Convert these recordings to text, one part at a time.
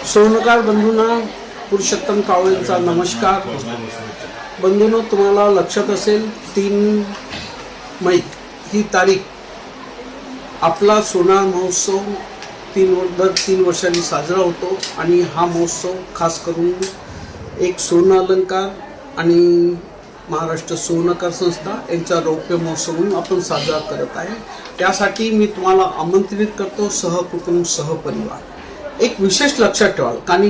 सोनकार बंधूंना पुरुषोत्तम कावळेंचा नमस्कार. बंधूंनो, तुम्हाला लक्षात असेल 3 मै ही तारीख आपला सोनार महोत्सव दर 3 वर्षांनी साजरा होतो आणि हा महोत्सव खास करून एक स्वर्ण अलंकार आणि महाराष्ट्र सोनकार संस्था यांचा रौप्य महोत्सव म्हणून आपण साजरा करत आहे. त्यासाठी मी तुम्हाला आमंत्रित करतो, सहकुटुंब सहपरिवार. एक विशेष लक्षात ठेवा, कारण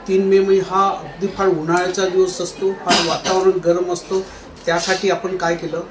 3 मे हा अगदी फार उन्हाळ्याचा दिवस असतो, फार वातावरण गरम असतो. त्यासाठी आपण काय केलं,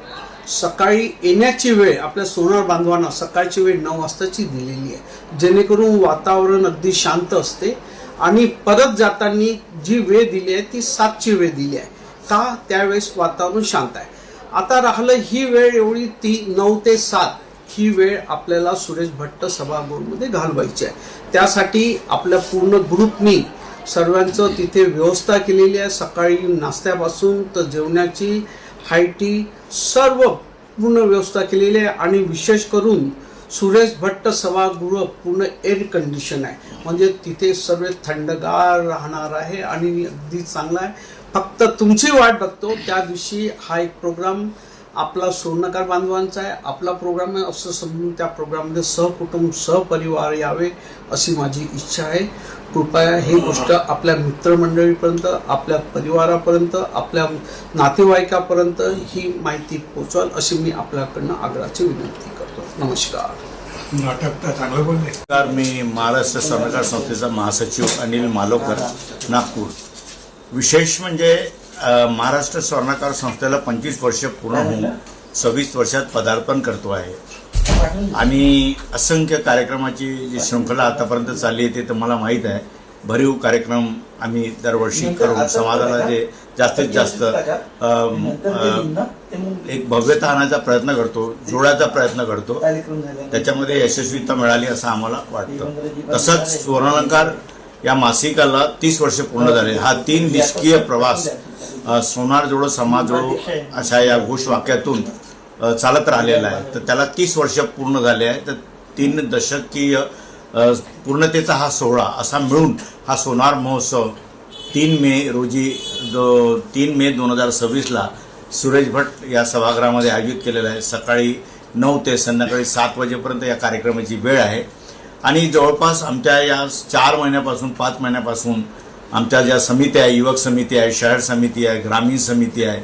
सकाळी येण्याची वेळ आपल्या सोनार बांधवांना सकाळची वेळ 9 वाजताची दिलेली आहे, जेणेकरून वातावरण अगदी शांत असते. आणि परत जाताना जी वेळ दिली आहे ती 7ची वेळ दिली आहे, का त्यावेळेस वातावरण शांत आहे. आता राहिलं ही वेळ एवढी, ती 9 ते 7 ही वेळ आपल्याला सुरेश भट्ट सभागृहामध्ये घालवायची आहे. त्यासाठी आपल्या पूर्ण ग्रुपनी सर्वांचं तिथे व्यवस्था केलेली आहे. सकाळी नाश्त्यापासून तर जेवणाची हायटी सर्व पूर्ण व्यवस्था केलेली आहे. आणि विशेष करून सुरेश भट्ट सभागृह पूर्ण एअर कंडिशन आहे, म्हणजे तिथे सर्व थंडगार राहणार आहे आणि अगदी चांगला आहे. फक्त तुमची वाट बघतो. त्या दिवशी हा एक प्रोग्राम आपला सोनकार बांधवांचा आहे, आपला प्रोग्राम आहे असं समजून त्या प्रोग्राममध्ये सहकुटुंब सहपरिवार यावे अशी माझी इच्छा आहे. कृपया ही गोष्ट आपल्या मित्रमंडळीपर्यंत, आपल्या परिवारापर्यंत, आपल्या नातेवाईकापर्यंत ही माहिती पोचवाल अशी मी आपल्याकडनं आग्रहाची विनंती करतो. नमस्कार. नाटक तर चांगलं बोलले. मी महाराष्ट्र स्वर्णकार संस्थेचा महासचिव अनिल मालोकर, नागपूर. विशेष म्हणजे महाराष्ट्र स्वर्णकार संस्थेला 25 वर्ष पूर्ण होऊन 26 वर्षात पदार्पण करतो आहे आणि असंख्य कार्यक्रमाची जी शृंखला आतापर्यंत चालली आहे ते तुम्हाला माहीत आहे. भरीव कार्यक्रम आम्ही दरवर्षी करून समाजाला जे जास्तीत जास्त एक भव्यता आणण्याचा प्रयत्न करतो, जोडायचा प्रयत्न करतो, त्याच्यामध्ये यशस्वीता मिळाली असं आम्हाला वाटतं. तसंच स्वर्णालंकार या मासिकाला 30 वर्ष पूर्ण झाले. हा 3 निष्क्रिय प्रवास सोनार जोडो समाज जोडो अशा या घोषवाक्यातून चालत राहिलेला आहे. तर त्याला 30 वर्ष पूर्ण झाले आहे. तर 3 दशकीय पूर्णतेचा हा सोहळा असा मिळून हा सोनार महोत्सव 3 मे रोजी 3 मे 2026ला सुरेश भट्ट या सभागृहामध्ये आयोजित केलेला आहे. सकाळी 9 ते संध्याकाळी 7 वाजेपर्यंत या कार्यक्रमाची वेळ आहे. आणि जवळपास आमच्या या 4 महिन्यापासून 5 महिन्यापासून आमच्या ज्या समित्या आहे, युवक समिती आहे, शहर समिती आहे, ग्रामीण समिती आहे,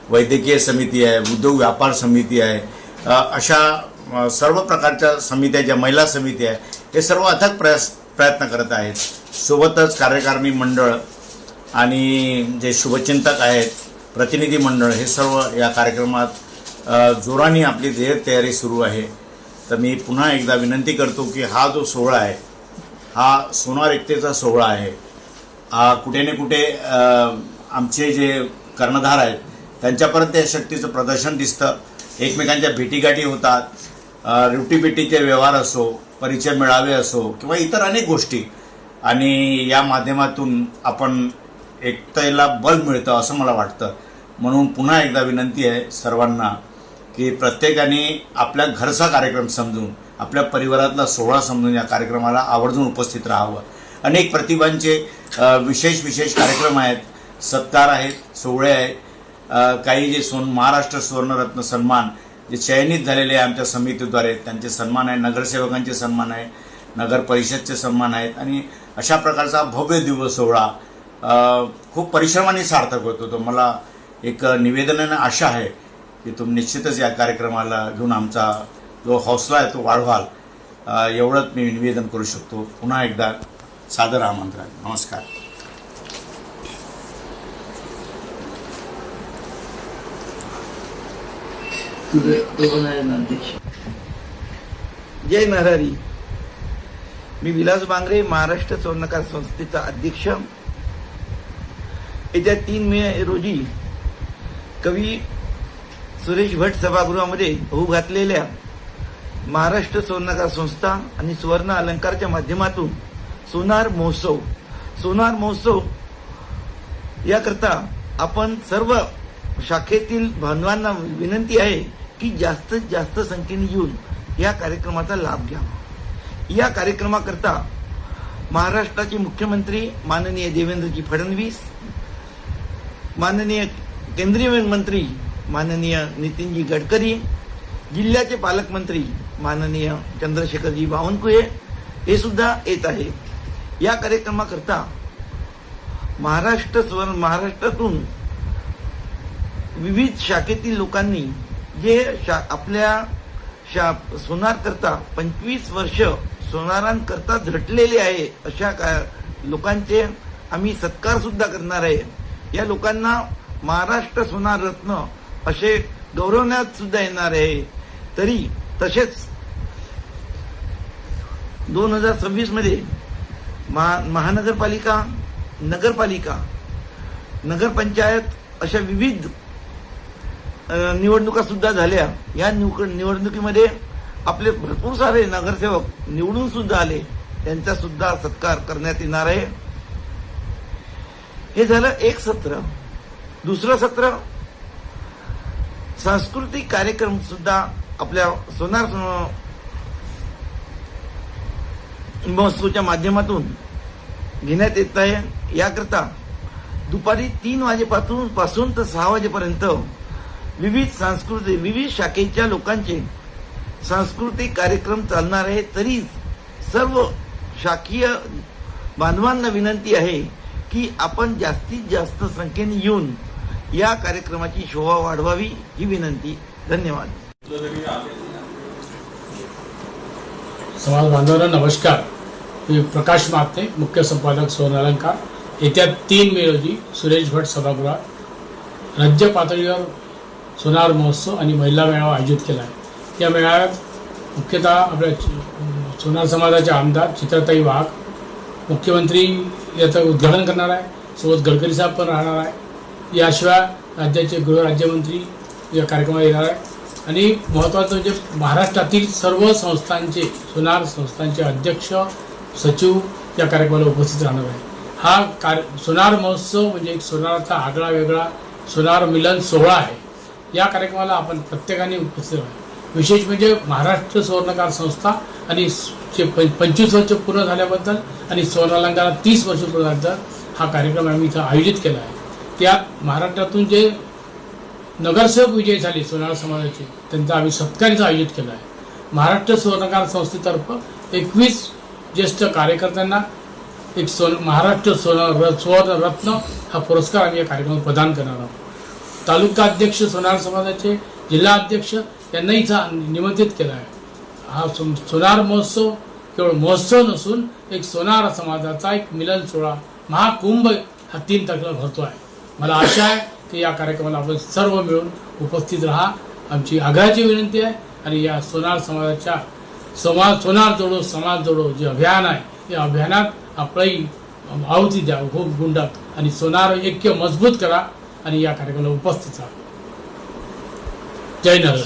वैद्यकीय समिती आहे, उद्योग व्यापार समिती आहे, अशा सर्व प्रकारच्या समित्या, ज्या महिला समिती आहे, हे सर्व अथक प्रयत्न करत आहेत. सोबतच कार्यकारिणी मंडळ आणि जे शुभचिंतक आहेत, प्रतिनिधी मंडळ, हे सर्व या कार्यक्रमात जोराने आपली तयारी सुरू आहे. तर मी पुन्हा एकदा विनंती करतो की हा जो सोहळा आहे हा सोनार एकतेचा सोहळा आहे. कुठे ना कुठे आमचे जे कर्णधार आहेत त्यांच्यापर्यंत या शक्तीचं प्रदर्शन दिसतं. एकमेकांच्या भेटीगाठी होतात, रोटीबेटीचे व्यवहार असो, परिचय मेळावे असो किंवा इतर अनेक गोष्टी, आणि या माध्यमातून आपण एकतेला बल मिळतं असं मला वाटतं. म्हणून पुन्हा एकदा विनंती आहे सर्वांना की प्रत्येकाने आपल्या घरचा कार्यक्रम समजून, आपल्या परिवारातला सोहळा समजून या कार्यक्रमाला आवर्जून उपस्थित राहावं. अनेक प्रतिभांचे विशेष कार्यक्रम आहेत, सत्कार आहेत, सोहळे आहेत. काही जे महाराष्ट्र सुवर्णरत्न सन्मान जे चयनित झालेले आहे आमच्या समितीद्वारे त्यांचे सन्मान आहे, नगरसेवकांचे सन्मान आहे, नगर परिषदचे सन्मान आहेत. आणि अशा प्रकारचा भव्य दिवस सोहळा खूप परिश्रमाने सार्थक होतो. तो मला एक निवेदनाने आशा आहे की तुम्ही निश्चितच या कार्यक्रमाला घेऊन आमचा जो हौसला आहे तो वाढवाल, एवढंच मी निवेदन करू शकतो. पुन्हा एकदा सादर आमंत्रण. नमस्कार. जय नरहरी. मी विलास बांगरे, महाराष्ट्र स्वर्णकार संस्थेचा अध्यक्ष. येत्या 3 मे रोजी कवी सुरेश भट्ट सभागृहामध्ये होऊ घातलेल्या महाराष्ट्र स्वर्णकार संस्था आणि सुवर्ण अलंकारच्या माध्यमातून सोनार महोत्सव याकरता आपण सर्व शाखेतील बांधवांना विनंती आहे की जास्तीत जास्त संख्येने येऊन या कार्यक्रमाचा लाभ घ्यावा. या कार्यक्रमाकरता महाराष्ट्राचे मुख्यमंत्री माननीय देवेंद्रजी फडणवीस, माननीय केंद्रीय मंत्री माननीय नितीनजी गडकरी, जिल्ह्याचे पालकमंत्री माननीय चंद्रशेखरजी बावनकुळे हे सुद्धा येत आहे. या कार्यक्रमाकरता महाराष्ट्रातून विविध शाखेतील लोकांनी जे आपल्या सोनारकरता 25 वर्ष सोनारांकरता झटलेले आहे अशा लोकांचे आम्ही सत्कार सुद्धा करणार आहे. या लोकांना महाराष्ट्र सोनार रत्न असे गौरवण्यात सुद्धा येणार आहे. तसेच 2026 मध्ये महानगरपालिका, नगरपालिका, नगरपंचायत अशा विविध निवडणुका सुद्धा झाल्या. या निवडणुकीमध्ये आपले भरपूर सारे नगरसेवक निवडून सुद्धा आले, त्यांचा सुद्धा सत्कार करण्यात येणार आहे. हे झालं एक सत्र. दुसरं सत्र सांस्कृतिक कार्यक्रम सुद्धा आपल्या सोनार महोत्सवाच्या माध्यमातून घेण्यात येत आहे. याकरता दुपारी 3 वाजेपासून तर 6 वाजेपर्यंत विविध शाखेच्या लोकांचे सांस्कृतिक कार्यक्रम चालणार आहे. तरी सर्व शाखीय बांधवांना विनंती आहे की आपण जास्तीत जास्त संख्येने येऊन या कार्यक्रमाची शोभा वाढवावी ही विनंती. धन्यवाद. समाज बांधवांना नमस्कार. मी प्रकाश माते, मुख्य संपादक सोनालंकार. येत्या 3 मे रोजी सुरेश भट सभागृहात राज्य पातळीवर सोनार महोत्सव आणि महिला मेळावा आयोजित केला आहे. या मेळाव्यात मुख्यतः आपल्या सोनार समाजाचे आमदार चित्रताई वाघ, मुख्यमंत्री याचं उद्घाटन करणार आहे. सोबत गडकरी साहेब पण राहणार आहे. याशिवाय राज्याचे गृहराज्यमंत्री या कार्यक्रमात येणार आहे. आणि महत्त्वाचं म्हणजे महाराष्ट्रातील सर्व संस्थांचे, सोनार संस्थांचे अध्यक्ष, सचिव या कार्यक्रमाला उपस्थित राहणार आहे. हा सोनार महोत्सव म्हणजे एक सोनाराचा आगळा वेगळा सोनार मिलन सोहळा आहे. या कार्यक्रमाला आपण प्रत्येकाने उपस्थित राहावे. विशेष म्हणजे महाराष्ट्र सुवर्णकार संस्था आणि 25 वर्ष पूर्ण झाल्याबद्दल आणि सोनालंकारात 30 वर्ष पूर्ण झाल्याबद्दल हा कार्यक्रम आम्ही इथं आयोजित केला आहे. त्यात महाराष्ट्रातून जे नगरसेवक विजयी झाले सोनार समाजाचे, त्यांचा आम्ही सत्काराचं आयोजित केला आहे. महाराष्ट्र सुवर्णकार संस्थेतर्फे 21 ज्येष्ठ कार्यकर्त्यांना एक महाराष्ट्र सुवर्ण रत्न हा पुरस्कार आम्ही या कार्यक्रमात प्रदान करणार आहोत. तालुका अध्यक्ष सोनार समाजाचे, जिल्हा अध्यक्ष यांना इथं निमंत्रित केलं आहे. हा सोनार महोत्सव केवळ महोत्सव नसून एक सोनार समाजाचा एक मिलन सोहळा, महाकुंभ हा 3 तारखेला भरतो आहे. मला आशा आहे की या कार्यक्रमाला आपण सर्व मिळून उपस्थित राहा, आमची आग्रहाची विनंती आहे. आणि या सोनार समाजाच्या सोनार जोडो समाज जोडो जे अभियान आहे, या अभियानात आपली आहुती द्या खूप गुंडात आणि सोनार ऐक्य मजबूत करा आणि या कार्यक्रमाला उपस्थित राहा. जय नगर.